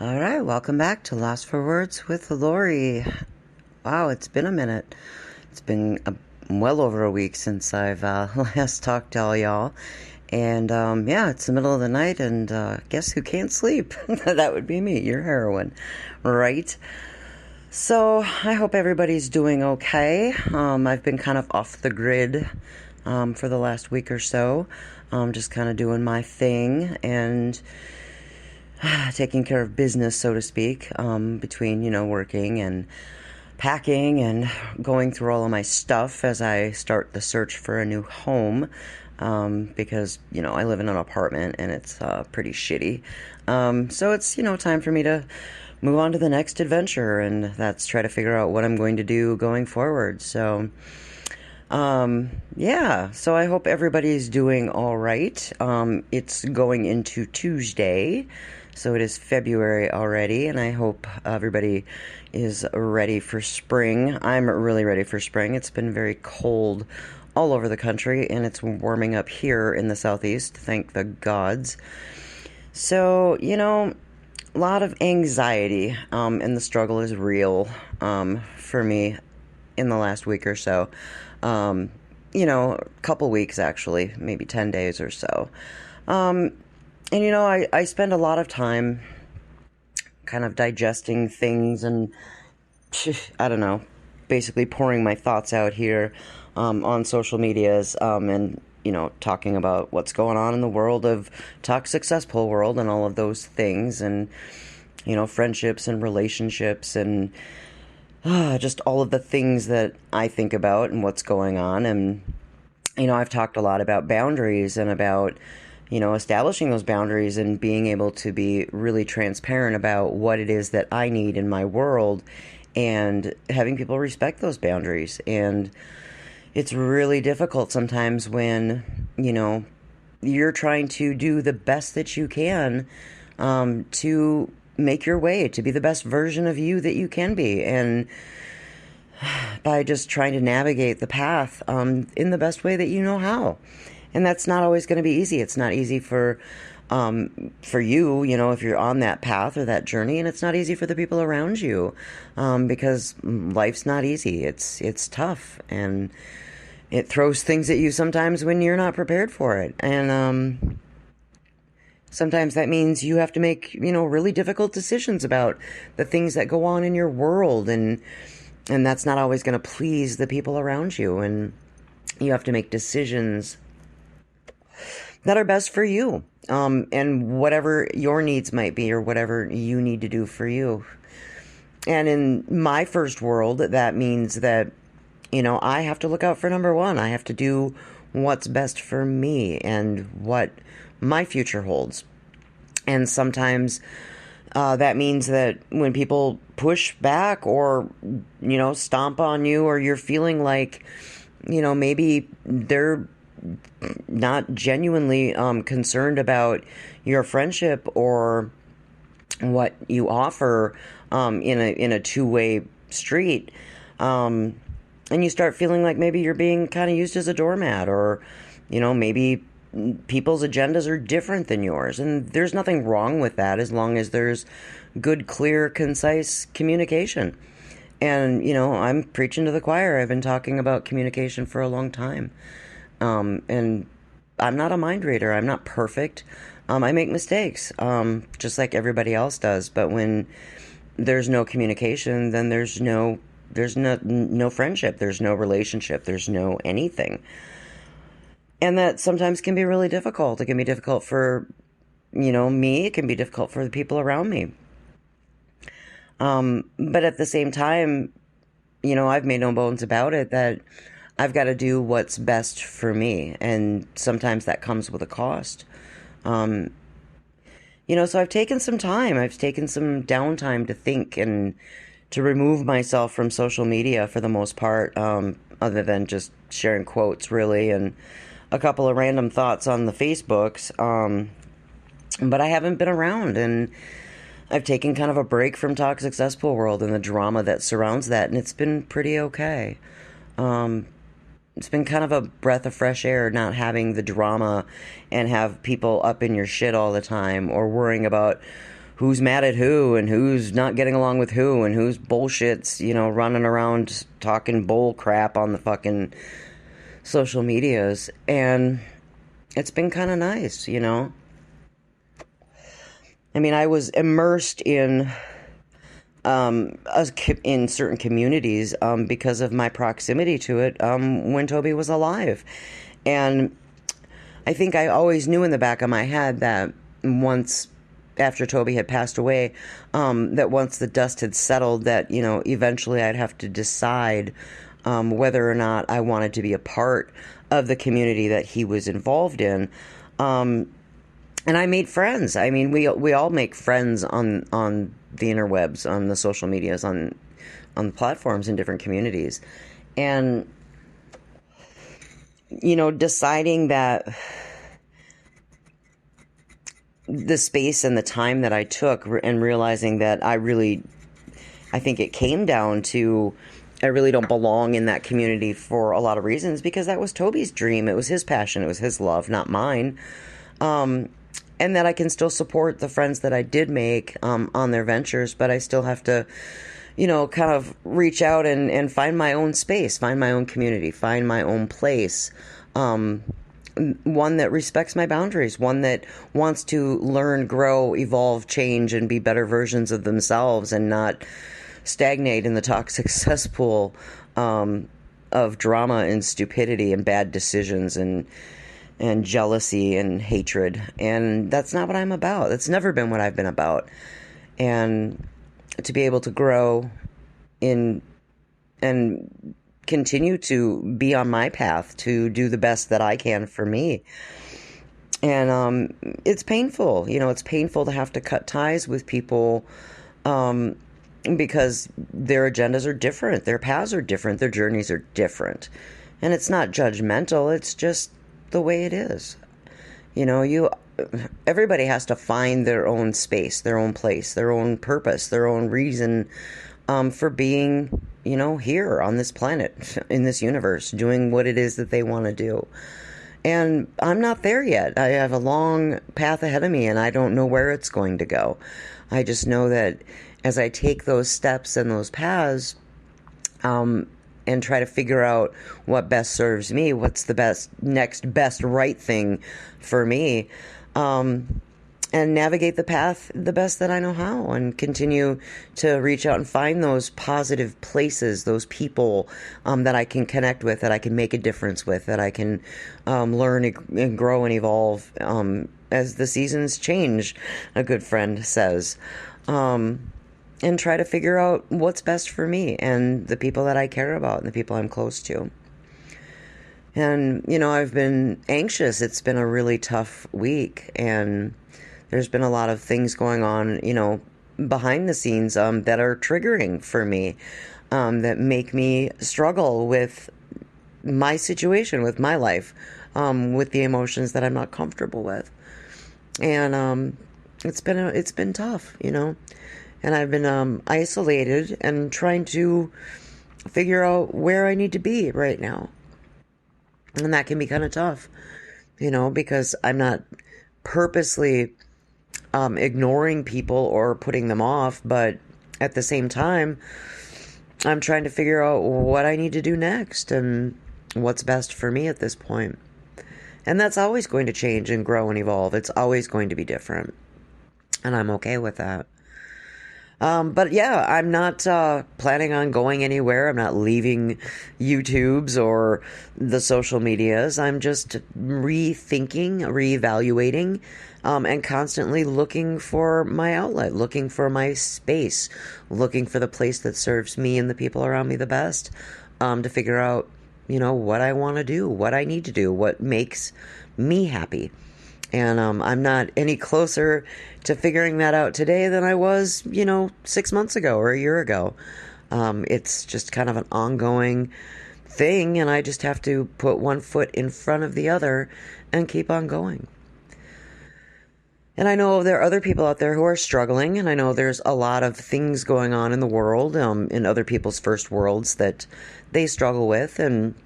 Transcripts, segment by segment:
All right, welcome back to Lost for Words with Lori. Wow, it's been a minute. It's been well over a week since I've last talked to all y'all. And yeah, it's the middle of the night, and guess who can't sleep? That would be me, your heroine, right? So I hope everybody's doing okay. I've been kind of off the grid for the last week or so, just kind of doing my thing and taking care of business, so to speak, between, working and packing and going through all of my stuff as I start the search for a new home, because, I live in an apartment and it's pretty shitty. So it's, time for me to move on to the next adventure, and that's try to figure out what I'm going to do going forward. So, yeah, so I hope everybody's doing all right. It's going into Tuesday. So it is February already, and I hope everybody is ready for spring. I'm really ready for spring. It's been very cold all over the country, and it's warming up here in the southeast, thank the gods. So, a lot of anxiety, and the struggle is real for me in the last week or so. A couple weeks actually, maybe 10 days or so. And I spend a lot of time kind of digesting things and, I don't know, basically pouring my thoughts out here on social medias, and, talking about what's going on in the world of toxic cesspool world and all of those things, and, friendships and relationships and just all of the things that I think about and what's going on. And, I've talked a lot about boundaries and about establishing those boundaries and being able to be really transparent about what it is that I need in my world and having people respect those boundaries. And it's really difficult sometimes when, you're trying to do the best that you can to make your way, to be the best version of you that you can be. And by just trying to navigate the path in the best way that you know how. And that's not always going to be easy. It's not easy for you, if you're on that path or that journey, and it's not easy for the people around you, because life's not easy. It's tough, and it throws things at you sometimes when you're not prepared for it. And sometimes that means you have to make, really difficult decisions about the things that go on in your world, and that's not always going to please the people around you, and you have to make decisions that are best for you, and whatever your needs might be or whatever you need to do for you. And in my first world, that means that, I have to look out for number one. I have to do what's best for me and what my future holds. And sometimes that means that when people push back or, stomp on you, or you're feeling like, maybe they're not genuinely concerned about your friendship or what you offer in a two-way street, and you start feeling like maybe you're being kind of used as a doormat, or maybe people's agendas are different than yours. And there's nothing wrong with that as long as there's good, clear, concise communication. And I'm preaching to the choir. I've been talking about communication for a long time. And I'm not a mind reader. I'm not perfect. I make mistakes, just like everybody else does. But when there's no communication, then there's no friendship. There's no relationship. There's no anything. And that sometimes can be really difficult. It can be difficult for, me. It can be difficult for the people around me. But at the same time, I've made no bones about it that I've got to do what's best for me, and sometimes that comes with a cost. So I've taken some time. I've taken some downtime to think and to remove myself from social media for the most part, other than just sharing quotes, really, and a couple of random thoughts on the Facebooks. But I haven't been around, and I've taken kind of a break from toxic cesspool world and the drama that surrounds that, and it's been pretty okay. It's been kind of a breath of fresh air not having the drama and have people up in your shit all the time, or worrying about who's mad at who and who's not getting along with who and who's bullshits, running around talking bull crap on the fucking social medias. And it's been kind of nice. I mean, I was immersed in in certain communities because of my proximity to it when Toby was alive. And I think I always knew in the back of my head that once after Toby had passed away, that once the dust had settled, that, eventually I'd have to decide whether or not I wanted to be a part of the community that he was involved in. And I made friends. I mean, we all make friends on the interwebs, on the social medias, on the platforms in different communities. And, deciding that the space and the time that I took and realizing that I think it came down to I really don't belong in that community for a lot of reasons, because that was Toby's dream. It was his passion. It was his love, not mine. And that I can still support the friends that I did make on their ventures, but I still have to, kind of reach out and find my own space, find my own community, find my own place. One that respects my boundaries, one that wants to learn, grow, evolve, change, and be better versions of themselves and not stagnate in the toxic cesspool of drama and stupidity and bad decisions and jealousy and hatred. And that's not what I'm about. That's never been what I've been about. And to be able to grow in and continue to be on my path to do the best that I can for me. And it's painful. It's painful to have to cut ties with people because their agendas are different, their paths are different, their journeys are different. And it's not judgmental, it's just the way it is. Everybody has to find their own space, their own place, their own purpose, their own reason for being, here on this planet, in this universe, doing what it is that they want to do. And I'm not there yet. I have a long path ahead of me, and I don't know where it's going to go. I just know that as I take those steps and those paths, and try to figure out what best serves me, what's the next best right thing for me, and navigate the path the best that I know how, and continue to reach out and find those positive places, those people that I can connect with, that I can make a difference with, that I can learn and grow and evolve as the seasons change, a good friend says. And try to figure out what's best for me and the people that I care about and the people I'm close to. And, I've been anxious. It's been a really tough week, and there's been a lot of things going on, behind the scenes that are triggering for me, that make me struggle with my situation, with my life, with the emotions that I'm not comfortable with. And it's been tough, And I've been isolated and trying to figure out where I need to be right now. And that can be kind of tough, because I'm not purposely ignoring people or putting them off. But at the same time, I'm trying to figure out what I need to do next and what's best for me at this point. And that's always going to change and grow and evolve. It's always going to be different. And I'm okay with that. But yeah, I'm not planning on going anywhere. I'm not leaving YouTubes or the social medias. I'm just rethinking, reevaluating, and constantly looking for my outlet, looking for my space, looking for the place that serves me and the people around me the best, to figure out, what I want to do, what I need to do, what makes me happy. And I'm not any closer to figuring that out today than I was, 6 months ago or a year ago. It's just kind of an ongoing thing, and I just have to put one foot in front of the other and keep on going. And I know there are other people out there who are struggling, and I know there's a lot of things going on in the world, in other people's first worlds that they struggle with, and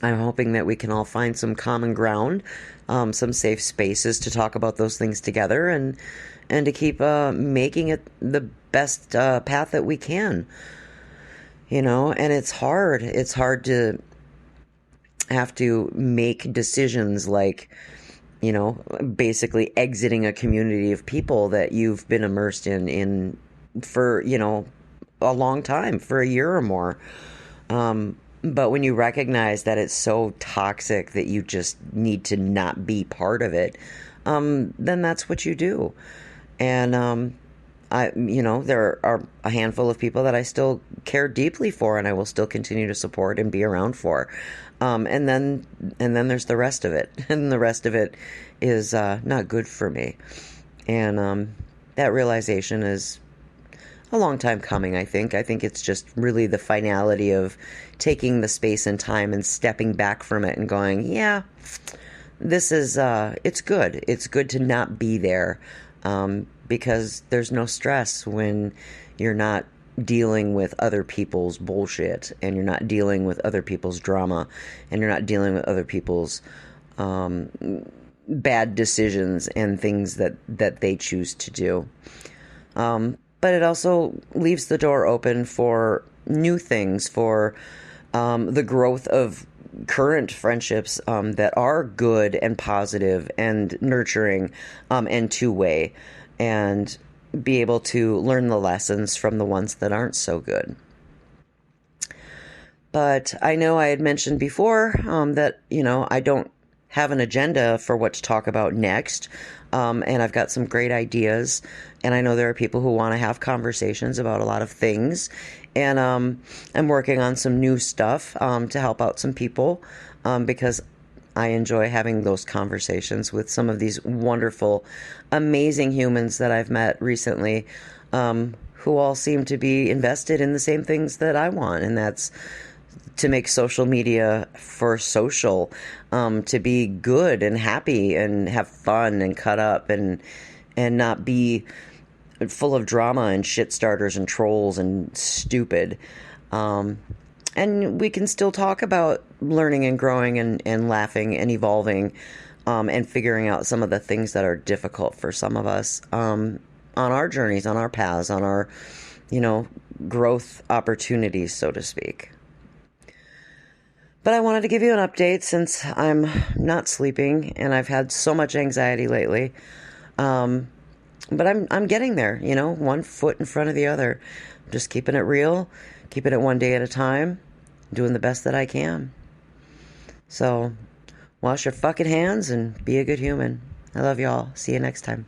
I'm hoping that we can all find some common ground, some safe spaces to talk about those things together, and and to keep making it the best path that we can. And it's hard. It's hard to have to make decisions like, basically exiting a community of people that you've been immersed in for, a long time, for a year or more. But when you recognize that it's so toxic that you just need to not be part of it, then that's what you do. And there are a handful of people that I still care deeply for, and I will still continue to support and be around for. And then there's the rest of it, and the rest of it is not good for me. And that realization is a long time coming, I think. I think it's just really the finality of taking the space and time and stepping back from it and going, yeah, this is, it's good. It's good to not be there, because there's no stress when you're not dealing with other people's bullshit, and you're not dealing with other people's drama, and you're not dealing with other people's bad decisions and things that they choose to do. But it also leaves the door open for new things, for the growth of current friendships that are good and positive and nurturing and two-way, and be able to learn the lessons from the ones that aren't so good. But I know I had mentioned before that, I don't have an agenda for what to talk about next. And I've got some great ideas. And I know there are people who want to have conversations about a lot of things. And I'm working on some new stuff to help out some people, because I enjoy having those conversations with some of these wonderful, amazing humans that I've met recently, who all seem to be invested in the same things that I want. And that's to make social media for social, to be good and happy and have fun and cut up and not be full of drama and shit starters and trolls and stupid. And we can still talk about learning and growing and laughing and evolving, and figuring out some of the things that are difficult for some of us, on our journeys, on our paths, on our, growth opportunities, so to speak. But I wanted to give you an update since I'm not sleeping and I've had so much anxiety lately. But I'm getting there, one foot in front of the other. Just keeping it real, keeping it one day at a time, doing the best that I can. So, wash your fucking hands and be a good human. I love y'all. See you next time.